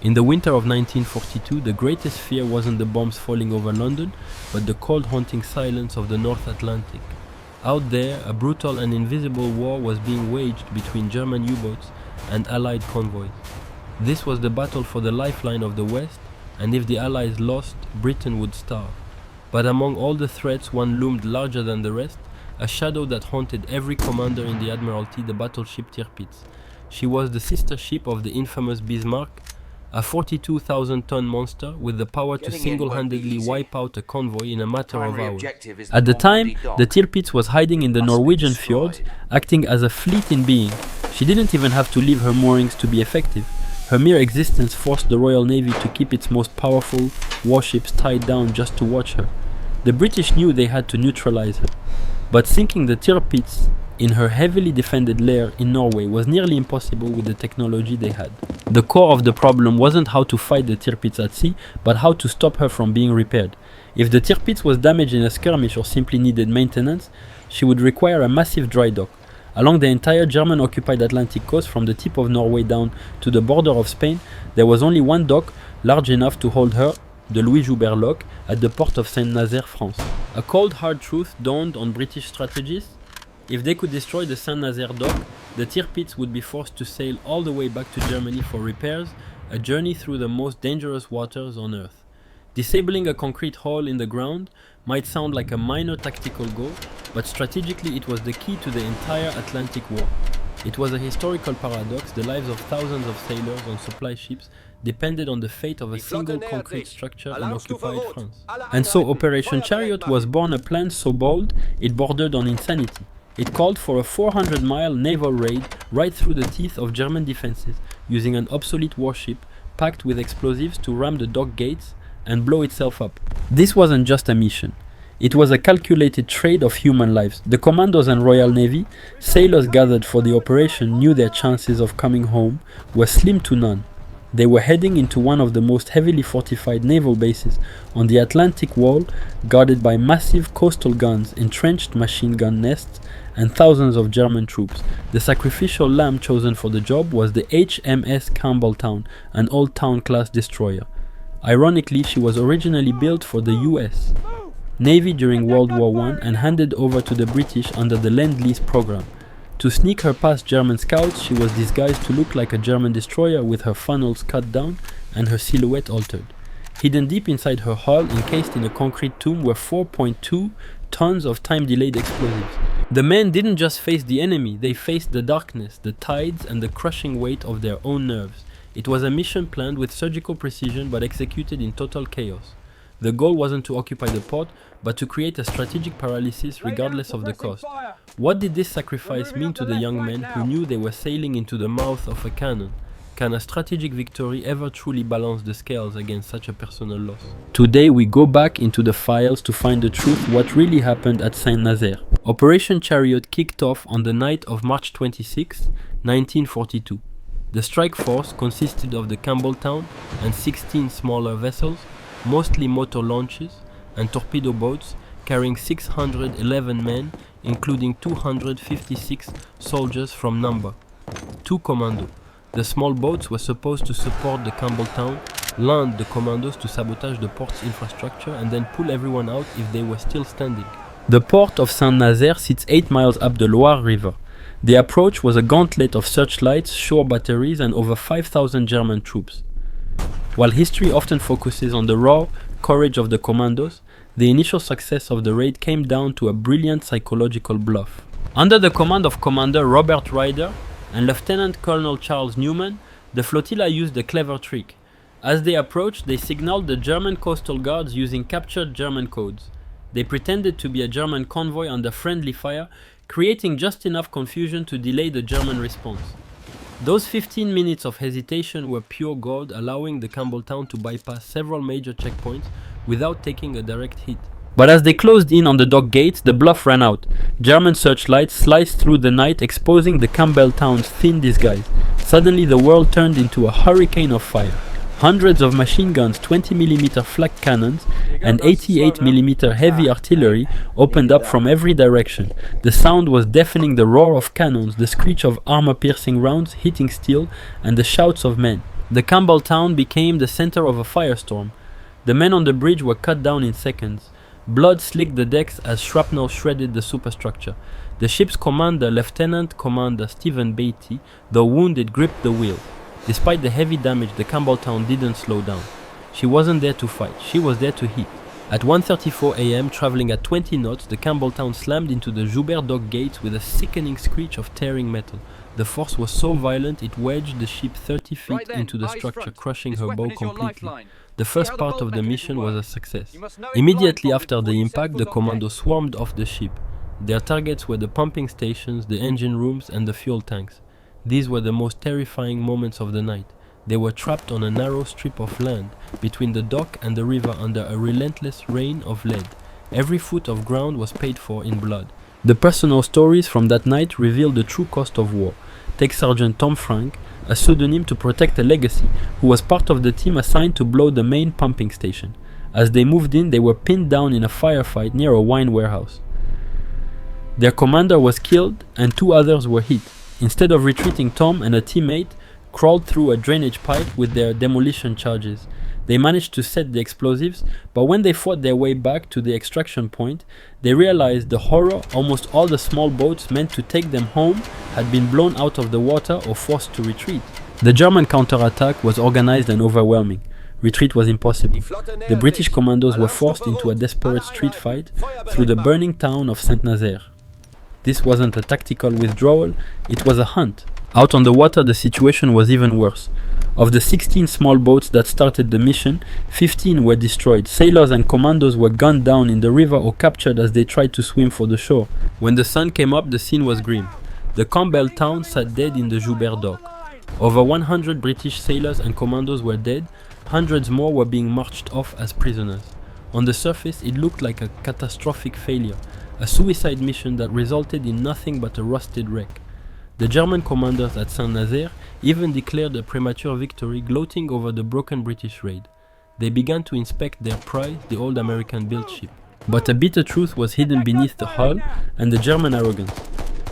In the winter of 1942, the greatest fear wasn't the bombs falling over London, but the cold haunting silence of the North Atlantic. Out there, a brutal and invisible war was being waged between German U-boats and Allied convoys. This was the battle for the lifeline of the West, and if the Allies lost, Britain would starve. But among all the threats, one loomed larger than the rest, a shadow that haunted every commander in the Admiralty, the battleship Tirpitz. She was the sister ship of the infamous Bismarck, a 42,000-ton monster with the power to single-handedly wipe out a convoy in a matter of hours. At the time, the Tirpitz was hiding in the Norwegian fjords, acting as a fleet in being. She didn't even have to leave her moorings to be effective. Her mere existence forced the Royal Navy to keep its most powerful warships tied down just to watch her. The British knew they had to neutralize her, but sinking the Tirpitz in her heavily defended lair in Norway was nearly impossible with the technology they had. The core of the problem wasn't how to fight the Tirpitz at sea, but how to stop her from being repaired. If the Tirpitz was damaged in a skirmish or simply needed maintenance, she would require a massive dry dock. Along the entire German-occupied Atlantic coast, from the tip of Norway down to the border of Spain, there was only one dock large enough to hold her, the Louis Joubert Lock, at the port of Saint-Nazaire, France. A cold, hard truth dawned on British strategists. If they could destroy the Saint-Nazaire dock, the Tirpitz would be forced to sail all the way back to Germany for repairs, a journey through the most dangerous waters on Earth. Disabling a concrete hole in the ground might sound like a minor tactical goal, but strategically it was the key to the entire Atlantic War. It was a historical paradox. The lives of thousands of sailors on supply ships depended on the fate of a single concrete structure in occupied France. And so Operation Chariot was born, a plan so bold it bordered on insanity. It called for a 400-mile naval raid right through the teeth of German defenses, using an obsolete warship packed with explosives to ram the dock gates and blow itself up. This wasn't just a mission. It was a calculated trade of human lives. The Commandos and Royal Navy, sailors gathered for the operation, knew their chances of coming home were slim to none. They were heading into one of the most heavily fortified naval bases on the Atlantic wall, guarded by massive coastal guns, entrenched machine gun nests, and thousands of German troops. The sacrificial lamb chosen for the job was the HMS Campbelltown, an old town-class destroyer. Ironically, she was originally built for the US Navy during World War I and handed over to the British under the Lend-Lease program. To sneak her past German scouts, she was disguised to look like a German destroyer with her funnels cut down and her silhouette altered. Hidden deep inside her hull, encased in a concrete tomb, were 4.2 tons of time-delayed explosives. The men didn't just face the enemy, they faced the darkness, the tides, and the crushing weight of their own nerves. It was a mission planned with surgical precision but executed in total chaos. The goal wasn't to occupy the port, but to create a strategic paralysis regardless of the cost. What did this sacrifice mean to the young men who knew they were sailing into the mouth of a cannon? Can a strategic victory ever truly balance the scales against such a personal loss? Today we go back into the files to find the truth, what really happened at Saint-Nazaire. Operation Chariot kicked off on the night of March 26, 1942. The strike force consisted of the Campbelltown and 16 smaller vessels, mostly motor launches and torpedo boats, carrying 611 men, including 256 soldiers from number. 2 commandos. The small boats were supposed to support the Campbelltown, land the commandos to sabotage the port's infrastructure, and then pull everyone out if they were still standing. The port of Saint-Nazaire sits 8 miles up the Loire River. The approach was a gauntlet of searchlights, shore batteries, and over 5,000 German troops. While history often focuses on the raw courage of the commandos, the initial success of the raid came down to a brilliant psychological bluff. Under the command of Commander Robert Ryder and Lieutenant Colonel Charles Newman, the flotilla used a clever trick. As they approached, they signaled the German coastal guards using captured German codes. They pretended to be a German convoy under friendly fire, creating just enough confusion to delay the German response. Those 15 minutes of hesitation were pure gold, allowing the Campbelltown to bypass several major checkpoints without taking a direct hit. But as they closed in on the dock gates, the bluff ran out. German searchlights sliced through the night, exposing the Campbelltown's thin disguise. Suddenly the world turned into a hurricane of fire. Hundreds of machine guns, 20mm flak cannons, and 88mm heavy artillery opened up from every direction. The sound was deafening, the roar of cannons, the screech of armor-piercing rounds hitting steel, and the shouts of men. The Campbelltown became the center of a firestorm. The men on the bridge were cut down in seconds. Blood slicked the decks as shrapnel shredded the superstructure. The ship's commander, Lieutenant Commander Stephen Beatty, though wounded, gripped the wheel. Despite the heavy damage, the Campbelltown didn't slow down. She wasn't there to fight, she was there to hit. At 1:34 a.m., traveling at 20 knots, the Campbelltown slammed into the Joubert Lock gates with a sickening screech of tearing metal. The force was so violent it wedged the ship 30 feet into the structure, crushing her bow completely. The first part of the mission was a success. Immediately after the impact, the commandos swarmed off the ship. Their targets were the pumping stations, the engine rooms, and the fuel tanks. These were the most terrifying moments of the night. They were trapped on a narrow strip of land between the dock and the river under a relentless rain of lead. Every foot of ground was paid for in blood. The personal stories from that night reveal the true cost of war. Take Sergeant Tom Frank, a pseudonym to protect a legacy, who was part of the team assigned to blow the main pumping station. As they moved in, they were pinned down in a firefight near a wine warehouse. Their commander was killed and 2 others were hit. Instead of retreating, Tom and a teammate crawled through a drainage pipe with their demolition charges. They managed to set the explosives, but when they fought their way back to the extraction point, they realized the horror. Almost all the small boats meant to take them home had been blown out of the water or forced to retreat. The German counterattack was organized and overwhelming. Retreat was impossible. The British Commandos were forced into a desperate street fight through the burning town of Nazaire. This wasn't a tactical withdrawal, it was a hunt. Out on the water, the situation was even worse. Of the 16 small boats that started the mission, 15 were destroyed. Sailors and commandos were gunned down in the river or captured as they tried to swim for the shore. When the sun came up, the scene was grim. The Campbelltown sat dead in the Joubert Dock. Over 100 British sailors and commandos were dead. Hundreds more were being marched off as prisoners. On the surface, it looked like a catastrophic failure, a suicide mission that resulted in nothing but a rusted wreck. The German commanders at Saint-Nazaire even declared a premature victory, gloating over the broken British raid. They began to inspect their prize, the old American-built ship. But a bitter truth was hidden beneath the hull and the German arrogance.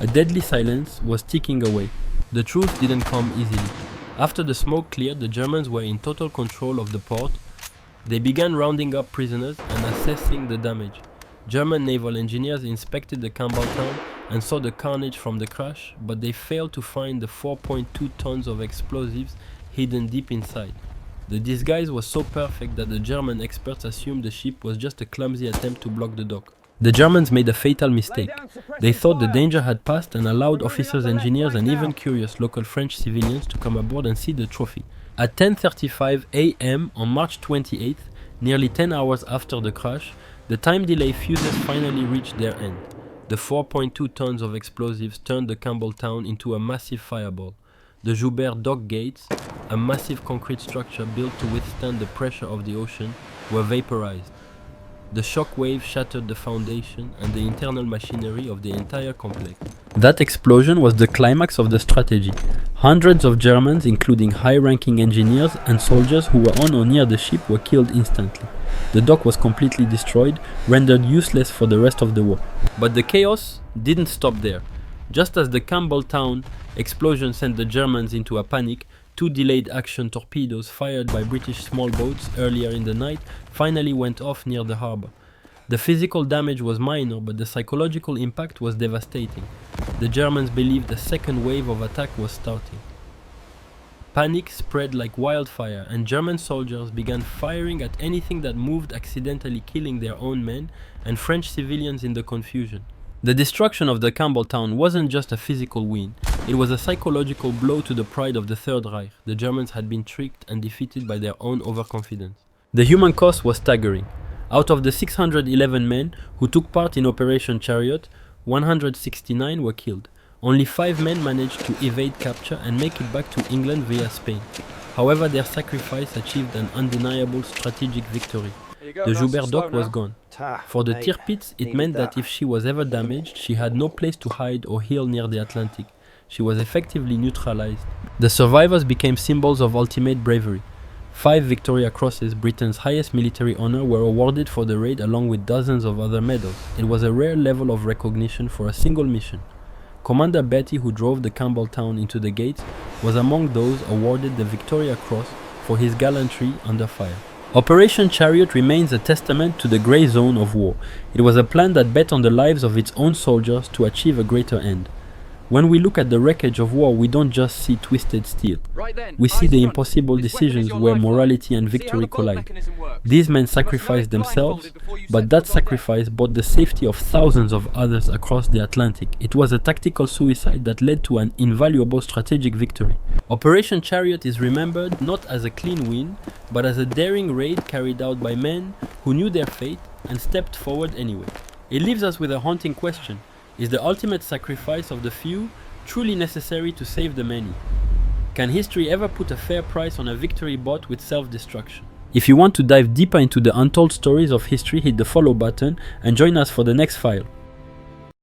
A deadly silence was ticking away. The truth didn't come easily. After the smoke cleared, the Germans were in total control of the port. They began rounding up prisoners and assessing the damage. German naval engineers inspected the Campbelltown and saw the carnage from the crash, but they failed to find the 4.2 tons of explosives hidden deep inside. The disguise was so perfect that the German experts assumed the ship was just a clumsy attempt to block the dock. The Germans made a fatal mistake. They thought the danger had passed and allowed officers, engineers, and even curious local French civilians to come aboard and see the trophy. At 10:35 a.m. on March 28th, nearly 10 hours after the crash, the time delay fuses finally reached their end. The 4.2 tons of explosives turned the Campbelltown into a massive fireball. The Joubert Dock gates, a massive concrete structure built to withstand the pressure of the ocean, were vaporized. The shock wave shattered the foundation and the internal machinery of the entire complex. That explosion was the climax of the strategy. Hundreds of Germans, including high-ranking engineers and soldiers who were on or near the ship, were killed instantly. The dock was completely destroyed, rendered useless for the rest of the war. But the chaos didn't stop there. Just as the Campbelltown explosion sent the Germans into a panic, 2 delayed action torpedoes fired by British small boats earlier in the night finally went off near the harbor. The physical damage was minor, but the psychological impact was devastating. The Germans believed a second wave of attack was starting. Panic spread like wildfire, and German soldiers began firing at anything that moved, accidentally killing their own men and French civilians in the confusion. The destruction of the Campbelltown wasn't just a physical win, it was a psychological blow to the pride of the Third Reich. The Germans had been tricked and defeated by their own overconfidence. The human cost was staggering. Out of the 611 men who took part in Operation Chariot, 169 were killed. Only 5 men managed to evade capture and make it back to England via Spain. However, their sacrifice achieved an undeniable strategic victory. The Joubert Dock was gone. For the Tirpitz, it meant that if she was ever damaged, she had no place to hide or heal near the Atlantic. She was effectively neutralized. The survivors became symbols of ultimate bravery. 5 Victoria Crosses, Britain's highest military honor, were awarded for the raid along with dozens of other medals. It was a rare level of recognition for a single mission. Commander Betty, who drove the Campbelltown into the gates, was among those awarded the Victoria Cross for his gallantry under fire. Operation Chariot remains a testament to the grey zone of war. It was a plan that bet on the lives of its own soldiers to achieve a greater end. When we look at the wreckage of war, we don't just see twisted steel. We see the impossible decisions where morality and victory collide. These men sacrificed themselves, but that sacrifice bought the safety of thousands of others across the Atlantic. It was a tactical suicide that led to an invaluable strategic victory. Operation Chariot is remembered not as a clean win, but as a daring raid carried out by men who knew their fate and stepped forward anyway. It leaves us with a haunting question. Is the ultimate sacrifice of the few truly necessary to save the many? Can history ever put a fair price on a victory bought with self-destruction? If you want to dive deeper into the untold stories of history, hit the follow button and join us for the next file.